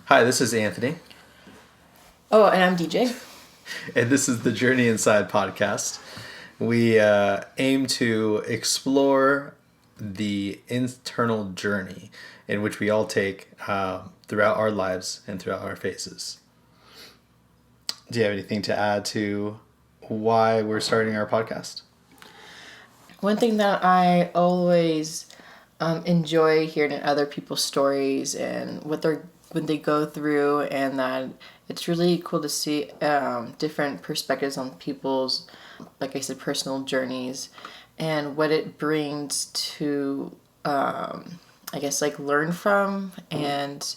Hi, this is Anthony, Oh, and I'm DJ. and this is the Journey Inside podcast. We aim to explore the internal journey in which we all take throughout our lives and throughout our phases. Do you have anything to add to why we're starting our podcast? One thing that I always enjoy hearing in other people's stories and what they go through, and that it's really cool to see different perspectives on people's, like I said, personal journeys, and what it brings to, I guess, like learn from, and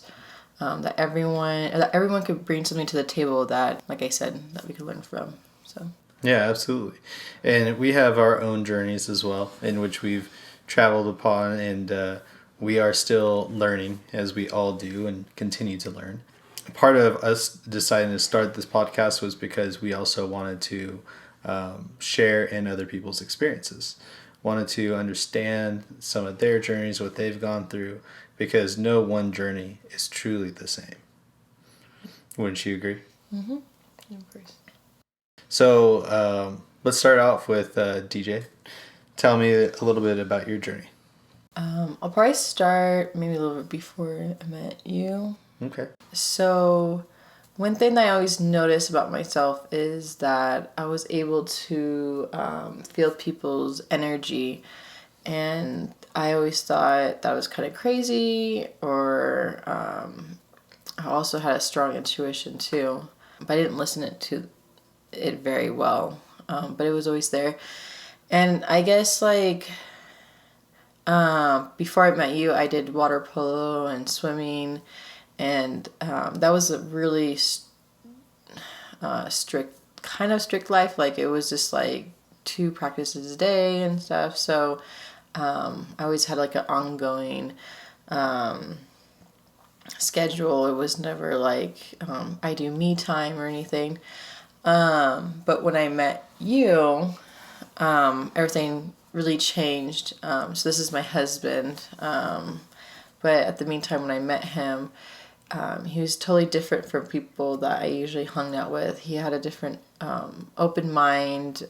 that everyone could bring something to the table that, like I said, that we could learn from. So. Yeah, absolutely. And we have our own journeys as well, in which we've traveled upon, and we are still learning as we all do and continue to learn. Part of us deciding to start this podcast was because we also wanted to share in other people's experiences, wanted to understand some of their journeys, what they've gone through, because no one journey is truly the same. Wouldn't you agree? Mm-hmm. Yeah, of course. So let's start off with DJ. Tell me a little bit about your journey. I'll probably start maybe a little bit before I met you. Okay. So, one thing that I always notice about myself is that I was able to feel people's energy, and I always thought that was kind of crazy, or I also had a strong intuition too, but I didn't listen to it very well, but it was always there. And I guess like before I met you, I did water polo and swimming, and that was a really strict life. Like it was just like 2 practices a day and stuff. So I always had like an ongoing schedule. It was never like I do me time or anything. But when I met you, everything really changed. So this is my husband. But at the meantime, when I met him, he was totally different from people that I usually hung out with. He had a different open mind.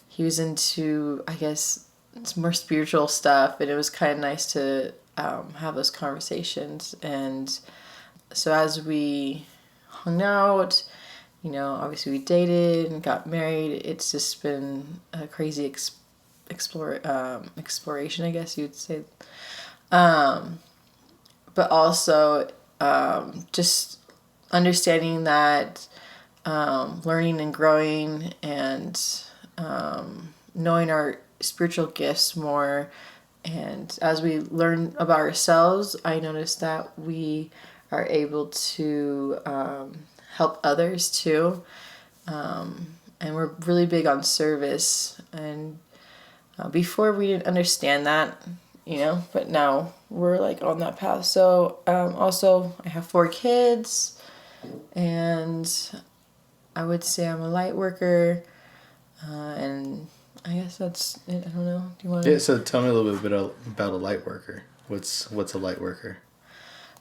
He was into, I guess, it's more spiritual stuff, and it was kind of nice to have those conversations. And so as we hung out, obviously we dated and got married. It's just been a crazy exploration, I guess you'd say. But also just understanding that learning and growing, and knowing our spiritual gifts more. And as we learn about ourselves, I noticed that we are able to help others too. And we're really big on service. And before we didn't understand that, but now we're like on that path. So also I have 4 kids, and I would say I'm a light worker, and I guess that's it. I don't know. Do you want to? Yeah, so tell me a little bit about a light worker. What's a light worker?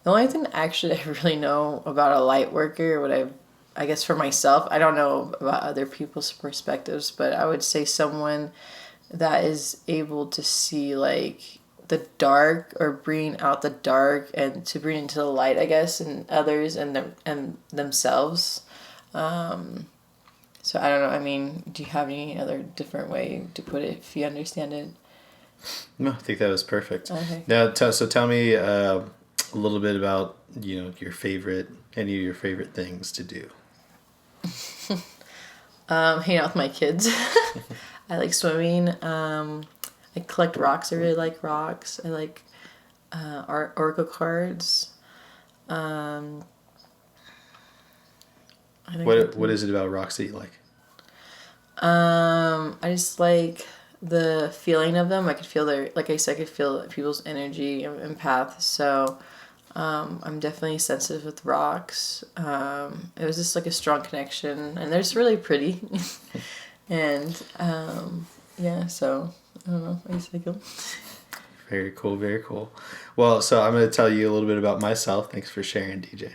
The only thing actually I really know about a light worker, I guess for myself, I don't know about other people's perspectives, but I would say someone that is able to see like the dark, or bring out the dark and to bring into the light, I guess, in others and themselves. So I don't know. I mean, do you have any other different way to put it, if you understand it? No, I think that was perfect. Okay. Now, so tell me a little bit about any of your favorite things to do. Hang out with my kids. I like swimming. I collect rocks. I really like rocks. I like oracle cards. What is it about rocks that you like? I just like the feeling of them. I could feel like I said, I could feel people's energy and path. So I'm definitely sensitive with rocks. It was just like a strong connection, and they're just really pretty. And yeah, so I don't know. I just like them. Very cool, very cool. Well, so I'm going to tell you a little bit about myself. Thanks for sharing, DJ.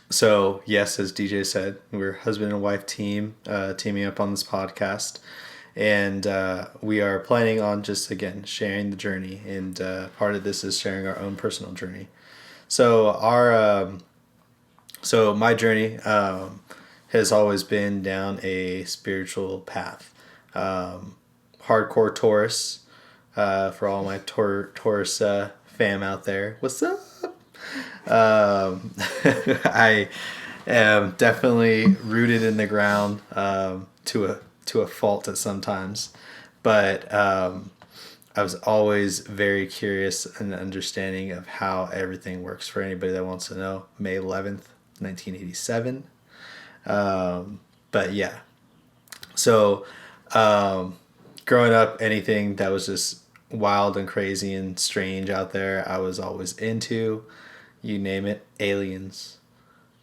So, yes, as DJ said, we're husband and wife team, teaming up on this podcast. And we are planning on just, again, sharing the journey. And part of this is sharing our own personal journey. So, my journey has always been down a spiritual path. Hardcore Taurus, for all my Taurus fam out there. What's up? I am definitely rooted in the ground to a fault at sometimes, but I was always very curious and understanding of how everything works. For anybody that wants to know, May 11th, 1987. But yeah, so growing up, anything that was just wild and crazy and strange out there, I was always into. You name it, aliens,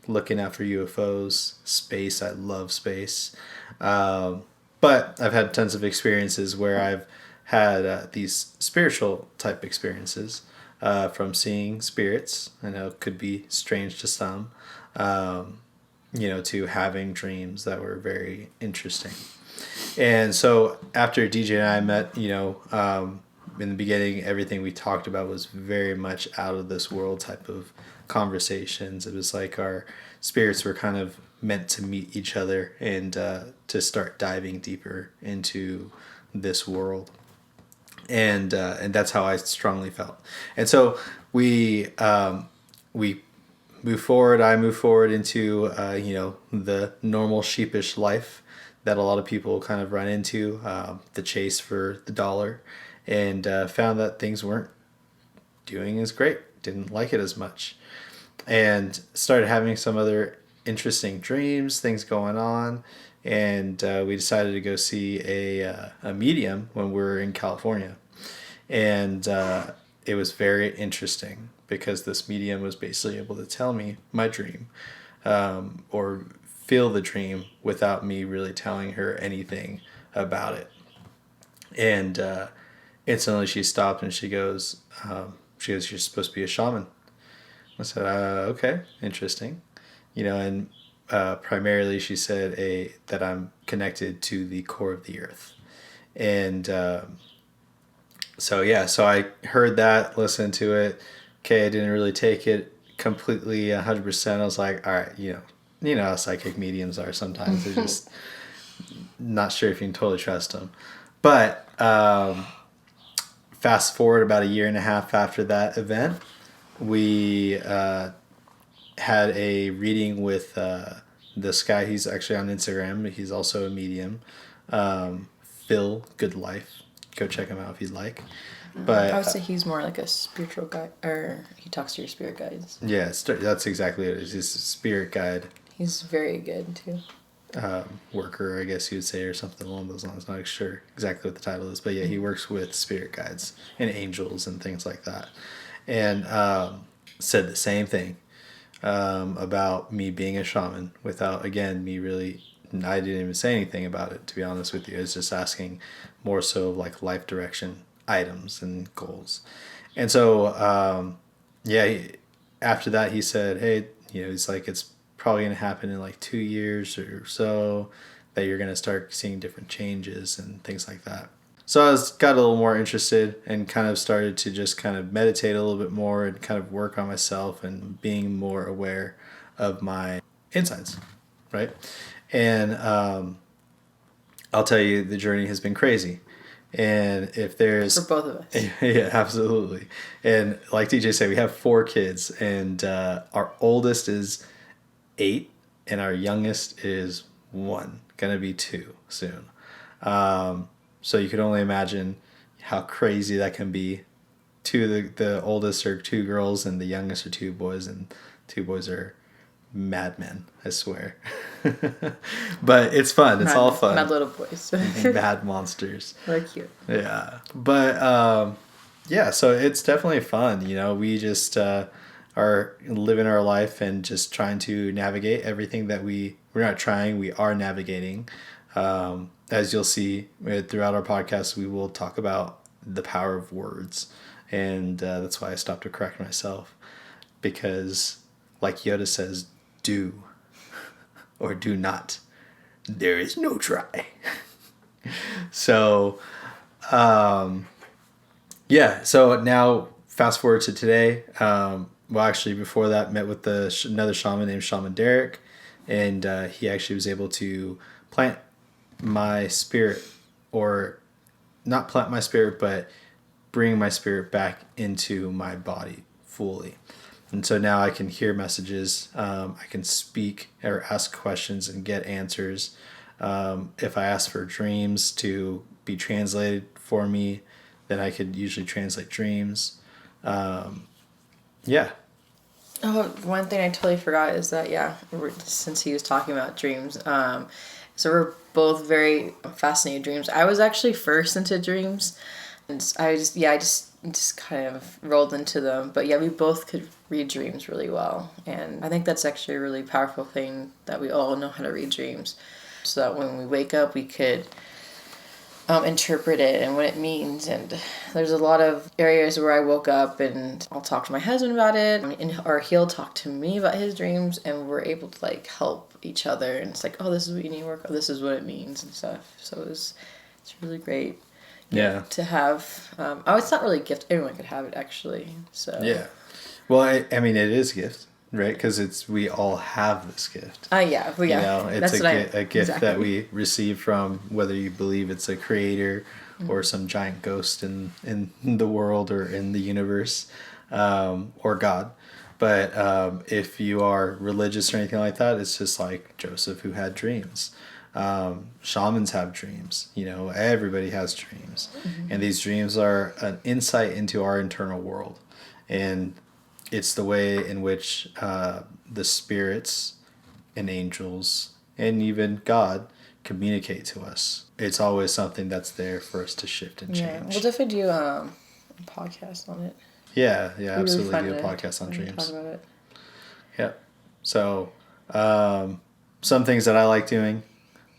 looking out for UFOs, space. I love space. But I've had tons of experiences where I've had these spiritual type experiences from seeing spirits. I know it could be strange to some, to having dreams that were very interesting. And so after DJ and I met, in the beginning, everything we talked about was very much out of this world type of conversations. It was like our spirits were kind of meant to meet each other and to start diving deeper into this world. And that's how I strongly felt. And so we move forward. I move forward into the normal sheepish life that a lot of people kind of run into, the chase for the dollar, and found that things weren't doing as great. Didn't like it as much, and started having some other interesting dreams, things going on, and we decided to go see a medium when we were in California, and it was very interesting because this medium was basically able to tell me my dream, or feel the dream without me really telling her anything about it. And instantly she stopped and she goes, "You're supposed to be a shaman." I said, "Okay, interesting." And primarily she said that I'm connected to the core of the earth. And so I heard that, listened to it. Okay, I didn't really take it completely 100%. I was like, all right, how psychic mediums are sometimes. They're just not sure if you can totally trust them. But fast forward about a year and a half after that event, we had a reading with this guy. He's actually on Instagram. He's also a medium. Phil Goodlife. Go check him out if you'd like. But I would say he's more like a spiritual guide, or he talks to your spirit guides. Yeah, that's exactly what it is. He's a spirit guide. He's very good too. Worker, I guess you would say, or something along those lines. Not sure exactly what the title is, but yeah, he works with spirit guides and angels and things like that. And said the same thing about me being a shaman without, again, me really, I didn't even say anything about it, to be honest with you. I was just asking more so of like life direction items and goals. And so, after that, he said, hey, he's like, it's probably going to happen in like 2 years or so that you're going to start seeing different changes and things like that. So I got a little more interested and kind of started to just kind of meditate a little bit more and kind of work on myself and being more aware of my insides, right? And I'll tell you, the journey has been crazy. And if there's... For both of us. Yeah, absolutely. And like DJ said, we have 4 kids, and our oldest is 8 and our youngest is 1, gonna be 2 soon. So you could only imagine how crazy that can be. The oldest are 2 girls and the youngest are 2 boys, and 2 boys are madmen, I swear. But it's fun. It's all fun. Mad little boys. Mad monsters. They're cute. Yeah. But so it's definitely fun. We just are living our life and just trying to navigate everything that we're not trying, we are navigating. As you'll see throughout our podcast, we will talk about the power of words. And that's why I stopped to correct myself. Because, like Yoda says, do or do not. There is no try. So, yeah. So now, fast forward to today. Well, actually, before that, met with another shaman named Shaman Derek. And he actually was able to plant my spirit, or not plant my spirit, but bring my spirit back into my body fully. And so now I can hear messages, I can speak or ask questions and get answers. If I ask for dreams to be translated for me, then I could usually translate dreams. Yeah. Oh, one thing I totally forgot is that, since he was talking about dreams, so we're both very fascinated with dreams. I was actually first into dreams, and I just kind of rolled into them. But yeah, we both could read dreams really well, and I think that's actually a really powerful thing, that we all know how to read dreams, so that when we wake up, we could interpret it and what it means. And there's a lot of areas where I woke up and I'll talk to my husband about it, or he'll talk to me about his dreams, and we're able to like help each other. And it's like, oh, this is what you need to work on. This is what it means and stuff. So it's really great. Yeah. To have. It's not really a gift. Anyone could have it, actually. So. Yeah. Well, I mean, it is a gift, right? Because we all have this gift. Yeah. Well, yeah. You know, it's a gift exactly. That we receive from, whether you believe it's a creator or some giant ghost in the world or in the universe, or God. But if you are religious or anything like that, it's just like Joseph, who had dreams. Shamans have dreams. You know, everybody has dreams. Mm-hmm. And these dreams are an insight into our internal world. And it's the way in which the spirits and angels and even God communicate to us. It's always something that's there for us to shift and change. Yeah, we'll definitely do a podcast on it. Yeah, absolutely really do a podcast on dreams. Talk about it. Yep. So, some things that I like doing.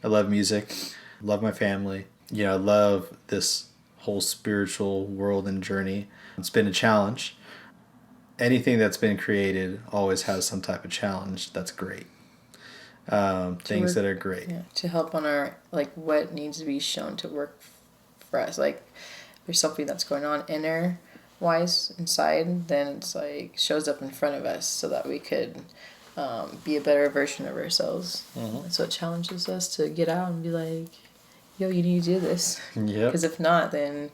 I love music. I love my family. You know, I love this whole spiritual world and journey. It's been a challenge. Anything that's been created always has some type of challenge that's great. Things that are great. Yeah, to help on our, like, what needs to be shown to work for us. Like, there's something that's going on inner-wise inside, then it's like shows up in front of us so that we could be a better version of ourselves. Mm-hmm. So it challenges us to get out and be like, yo, you need to do this. Yeah. Because if not, then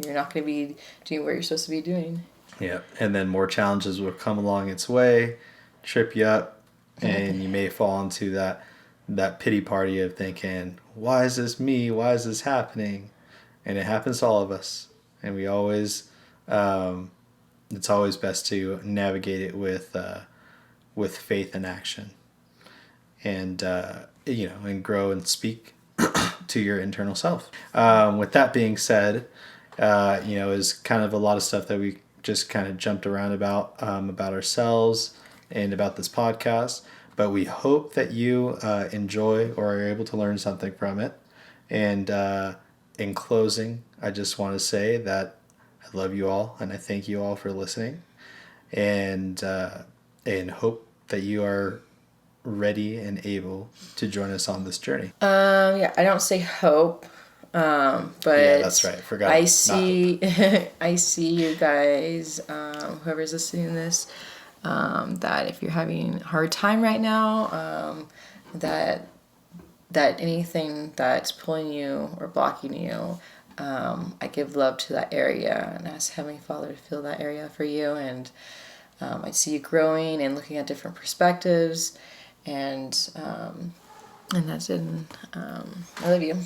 you're not going to be doing what you're supposed to be doing. Yeah, and then more challenges will come along its way, trip you up, and you may fall into that pity party of thinking, why is this me? Why is this happening? And it happens to all of us. And we always, it's always best to navigate it with faith and action. And, and grow and speak to your internal self. With that being said, is kind of a lot of stuff that we just kind of jumped around about ourselves and about this podcast, but we hope that you enjoy or are able to learn something from it. And in closing, I just want to say that I love you all and I thank you all for listening, and hope that you are ready and able to join us on this journey. I don't say hope. But yeah, that's right. Forgot. I see you guys, whoever's listening to this, that if you're having a hard time right now, that anything that's pulling you or blocking you, I give love to that area and ask Heavenly Father to fill that area for you. And I see you growing and looking at different perspectives, and that's it. I love you.